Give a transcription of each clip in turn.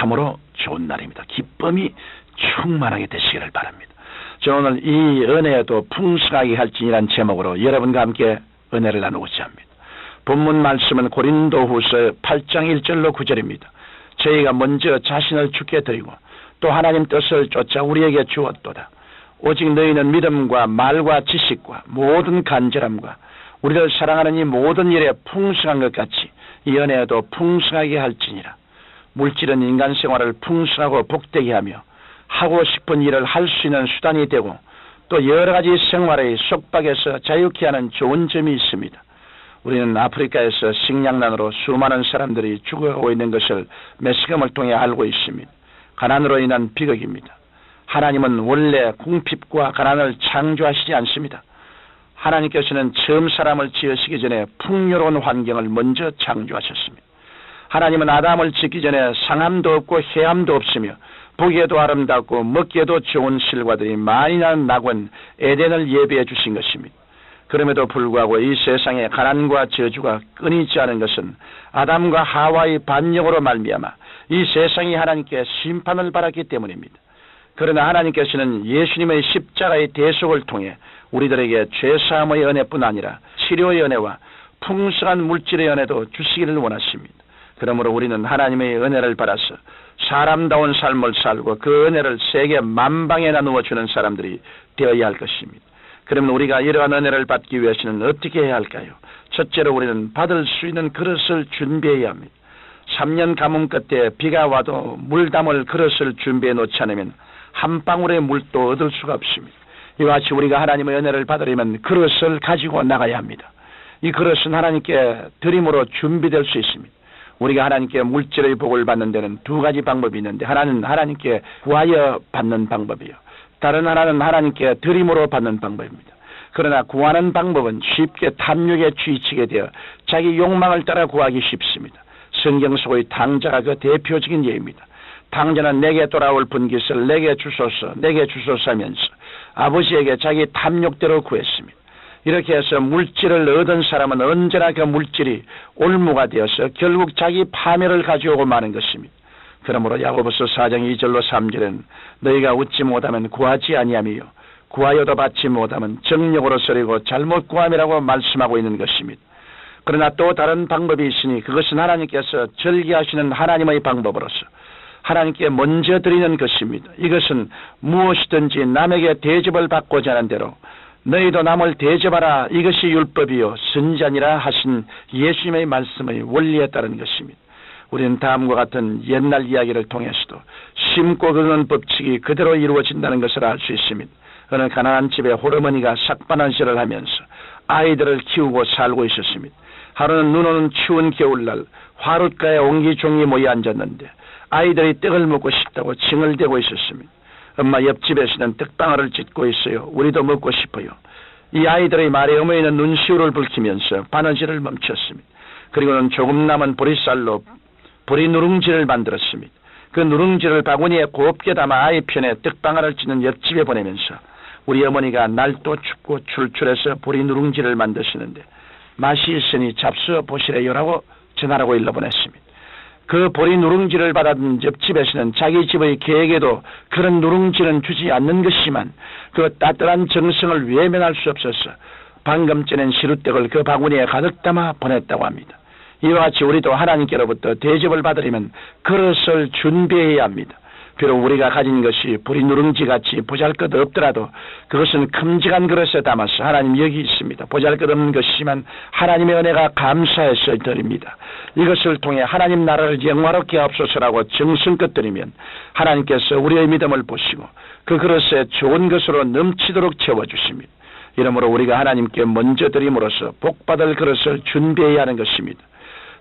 참으로 좋은 날입니다. 기쁨이 충만하게 되시기를 바랍니다. 저는 오늘 이 은혜에도 풍성하게 할지니란 제목으로 여러분과 함께 은혜를 나누고자 합니다. 본문 말씀은 고린도후서 8장 1절로 9절입니다. 저희가 먼저 자신을 주께 드리고 또 하나님 뜻을 쫓아 우리에게 주었도다. 오직 너희는 믿음과 말과 지식과 모든 간절함과 우리를 사랑하는 이 모든 일에 풍성한 것 같이 이 은혜에도 풍성하게 할지니라. 물질은 인간 생활을 풍성하고 복되게 하며 하고 싶은 일을 할 수 있는 수단이 되고 또 여러 가지 생활의 속박에서 자유케 하는 좋은 점이 있습니다. 우리는 아프리카에서 식량난으로 수많은 사람들이 죽어가고 있는 것을 매스컴을 통해 알고 있습니다. 가난으로 인한 비극입니다. 하나님은 원래 궁핍과 가난을 창조하시지 않습니다. 하나님께서는 처음 사람을 지으시기 전에 풍요로운 환경을 먼저 창조하셨습니다. 하나님은 아담을 짓기 전에 상함도 없고 해함도 없으며 보기에도 아름답고 먹기에도 좋은 실과들이 많이 나는 낙원 에덴을 예비해 주신 것입니다. 그럼에도 불구하고 이 세상에 가난과 저주가 끊이지 않은 것은 아담과 하와의 반역으로 말미암아 이 세상이 하나님께 심판을 받았기 때문입니다. 그러나 하나님께서는 예수님의 십자가의 대속을 통해 우리들에게 죄사함의 은혜뿐 아니라 치료의 은혜와 풍성한 물질의 은혜도 주시기를 원하십니다. 그러므로 우리는 하나님의 은혜를 받아서 사람다운 삶을 살고 그 은혜를 세계 만방에 나누어 주는 사람들이 되어야 할 것입니다. 그러면 우리가 이러한 은혜를 받기 위해서는 어떻게 해야 할까요? 첫째로 우리는 받을 수 있는 그릇을 준비해야 합니다. 3년 가뭄 끝에 비가 와도 물 담을 그릇을 준비해 놓지 않으면 한 방울의 물도 얻을 수가 없습니다. 이와 같이 우리가 하나님의 은혜를 받으려면 그릇을 가지고 나가야 합니다. 이 그릇은 하나님께 드림으로 준비될 수 있습니다. 우리가 하나님께 물질의 복을 받는 데는 두 가지 방법이 있는데 하나는 하나님께 구하여 받는 방법이요. 다른 하나는 하나님께 드림으로 받는 방법입니다. 그러나 구하는 방법은 쉽게 탐욕에 치이치게 되어 자기 욕망을 따라 구하기 쉽습니다. 성경 속의 탕자가 그 대표적인 예입니다. 탕자는 내게 돌아올 분깃을 내게 주소서 하면서 아버지에게 자기 탐욕대로 구했습니다. 이렇게 해서 물질을 얻은 사람은 언제나 그 물질이 올무가 되어서 결국 자기 파멸을 가져오고 마는 것입니다. 그러므로 야고보서 4장 2절로 3절은 너희가 얻지 못하면 구하지 아니하며 구하여도 받지 못하면 정욕으로 서리고 잘못 구함이라고 말씀하고 있는 것입니다. 그러나 또 다른 방법이 있으니 그것은 하나님께서 절개하시는 하나님의 방법으로서 하나님께 먼저 드리는 것입니다. 이것은 무엇이든지 남에게 대접을 받고자 하는 대로 너희도 남을 대접하라 이것이 율법이요 선지자니라 하신 예수님의 말씀의 원리에 따른 것입니다. 우리는 다음과 같은 옛날 이야기를 통해서도 심고 거두는 법칙이 그대로 이루어진다는 것을 알 수 있습니다. 어느 가난한 집에 홀어머니가 삭바난시를 하면서 아이들을 키우고 살고 있었습니다. 하루는 눈 오는 추운 겨울날 화롯가에 옹기종이 모여 앉았는데 아이들이 떡을 먹고 싶다고 징을대고 있었습니다. 엄마 옆집에서는 떡방아를 찢고 있어요. 우리도 먹고 싶어요. 이 아이들의 말에 어머니는 눈시울을 붉히면서 바느질을 멈췄습니다. 그리고는 조금 남은 보리쌀로 보리 누룽지를 만들었습니다. 그 누룽지를 바구니에 곱게 담아 아이 편에 떡방아를 찢는 옆집에 보내면서 우리 어머니가 날도 춥고 출출해서 보리 누룽지를 만드시는데 맛이 있으니 잡수어 보시래요라고 전화라고 일러보냈습니다. 그 보리 누룽지를 받은 옆집에서는 자기 집의 계획에도 그런 누룽지는 주지 않는 것이지만 그 따뜻한 정성을 외면할 수 없어서 방금 쪄낸 시루떡을 그 바구니에 가득 담아 보냈다고 합니다. 이와 같이 우리도 하나님께로부터 대접을 받으려면 그릇을 준비해야 합니다. 비록 우리가 가진 것이 보리 누룽지같이 보잘것 없더라도 그것은 큼직한 그릇에 담아서 하나님 여기 있습니다. 보잘것 없는 것이지만 하나님의 은혜가 감사해서 드립니다. 이것을 통해 하나님 나라를 영화롭게 하옵소서라고 정성껏 드리면 하나님께서 우리의 믿음을 보시고 그 그릇에 좋은 것으로 넘치도록 채워주십니다. 이러므로 우리가 하나님께 먼저 드림으로써 복받을 그릇을 준비해야 하는 것입니다.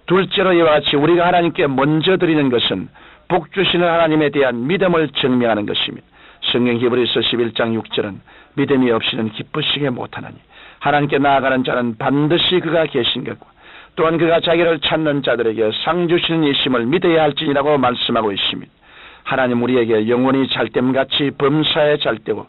둘째로 이와 같이 우리가 하나님께 먼저 드리는 것은 복 주시는 하나님에 대한 믿음을 증명하는 것입니다. 성경 히브리서 11장 6절은 믿음이 없이는 기쁘시게 못하나니 하나님께 나아가는 자는 반드시 그가 계신 것과 또한 그가 자기를 찾는 자들에게 상 주시는 이심을 믿어야 할지니라고 말씀하고 있습니다. 하나님 우리에게 영원히 잘됨같이 범사에 잘되고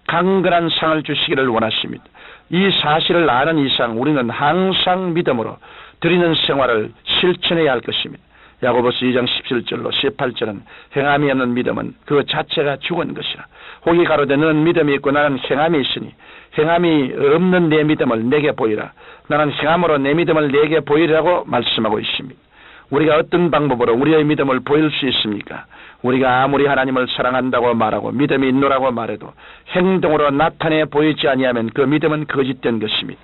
강건한 상을 주시기를 원하십니다. 이 사실을 아는 이상 우리는 항상 믿음으로 드리는 생활을 실천해야 할 것입니다. 야고보서 2장 17절로 18절은 행함이 없는 믿음은 그 자체가 죽은 것이라. 혹이 가로되 너는 믿음이 있고 나는 행함이 있으니 행함이 없는 내 믿음을 내게 보이라. 나는 행함으로 내 믿음을 내게 보이라고 말씀하고 있습니다. 우리가 어떤 방법으로 우리의 믿음을 보일 수 있습니까? 우리가 아무리 하나님을 사랑한다고 말하고 믿음이 있노라고 말해도 행동으로 나타내 보이지 아니하면 그 믿음은 거짓된 것입니다.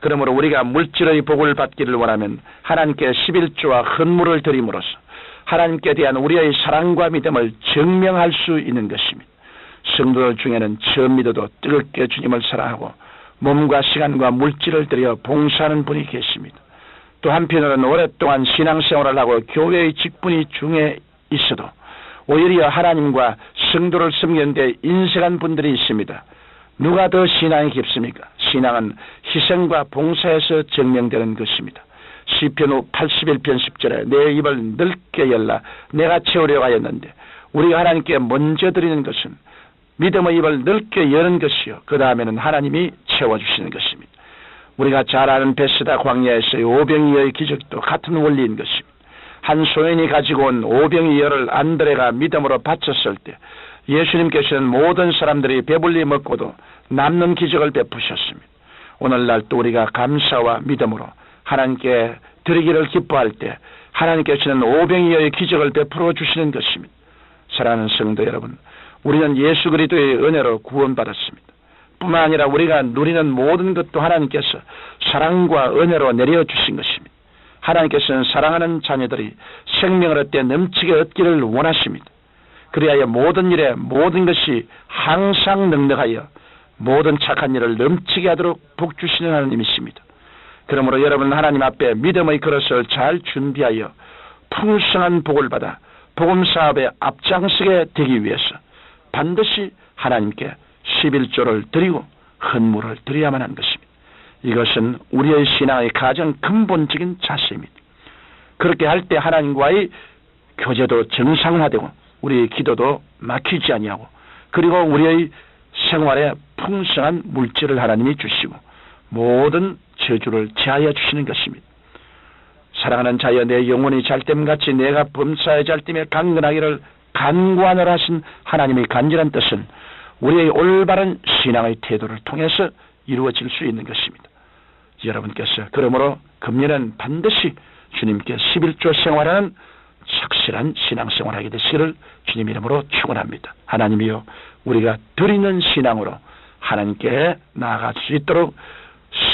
그러므로 우리가 물질의 복을 받기를 원하면 하나님께 11조와 헌물을 드림으로써 하나님께 대한 우리의 사랑과 믿음을 증명할 수 있는 것입니다. 성도들 중에는 처음 믿어도 뜨겁게 주님을 사랑하고 몸과 시간과 물질을 들여 봉사하는 분이 계십니다. 또 한편으로는 오랫동안 신앙생활을 하고 교회의 직분이 중에 있어도 오히려 하나님과 성도를 섬기는 데 인색한 분들이 있습니다. 누가 더 신앙이 깊습니까? 신앙은 희생과 봉사에서 증명되는 것입니다. 시편 81편 10절에 내 입을 넓게 열라 내가 채우려고 하였는데 우리가 하나님께 먼저 드리는 것은 믿음의 입을 넓게 여는 것이요 그 다음에는 하나님이 채워주시는 것입니다. 우리가 잘 아는 베스다 광야에서의 오병이어의 기적도 같은 원리인 것입니다. 한 소인이 가지고 온 오병이어를 안드레가 믿음으로 바쳤을 때 예수님께서는 모든 사람들이 배불리 먹고도 남는 기적을 베푸셨습니다. 오늘날 또 우리가 감사와 믿음으로 하나님께 드리기를 기뻐할 때 하나님께서는 오병이어의 기적을 베풀어 주시는 것입니다. 사랑하는 성도 여러분, 우리는 예수 그리스도의 은혜로 구원받았습니다. 뿐만 아니라 우리가 누리는 모든 것도 하나님께서 사랑과 은혜로 내려주신 것입니다. 하나님께서는 사랑하는 자녀들이 생명을 얻되 넘치게 얻기를 원하십니다. 그리하여 모든 일에 모든 것이 항상 능력하여 모든 착한 일을 넘치게 하도록 복주시는 하나님이십니다. 그러므로 여러분 하나님 앞에 믿음의 그릇을 잘 준비하여 풍성한 복을 받아 복음사업에 앞장서게 되기 위해서 반드시 하나님께 11조를 드리고 헌물을 드려야만 하는 것입니다. 이것은 우리의 신앙의 가장 근본적인 자세입니다. 그렇게 할 때 하나님과의 교제도 정상화되고 우리의 기도도 막히지 아니하고 그리고 우리의 생활에 풍성한 물질을 하나님이 주시고 모든 저주를 제하여 주시는 것입니다. 사랑하는 자여 내 영혼이 잘됨같이 내가 범사에 잘됨에 강건하기를 간구하노라 하신 하나님의 간절한 뜻은 우리의 올바른 신앙의 태도를 통해서 이루어질 수 있는 것입니다. 여러분께서 그러므로 금년은 반드시 주님께 11조 생활하는 착실한 신앙생활하게 되시기를 주님 이름으로 축원합니다. 하나님이여 우리가 드리는 신앙으로 하나님께 나아갈 수 있도록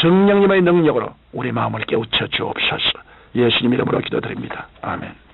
성령님의 능력으로 우리 마음을 깨우쳐 주옵소서. 예수님 이름으로 기도드립니다. 아멘.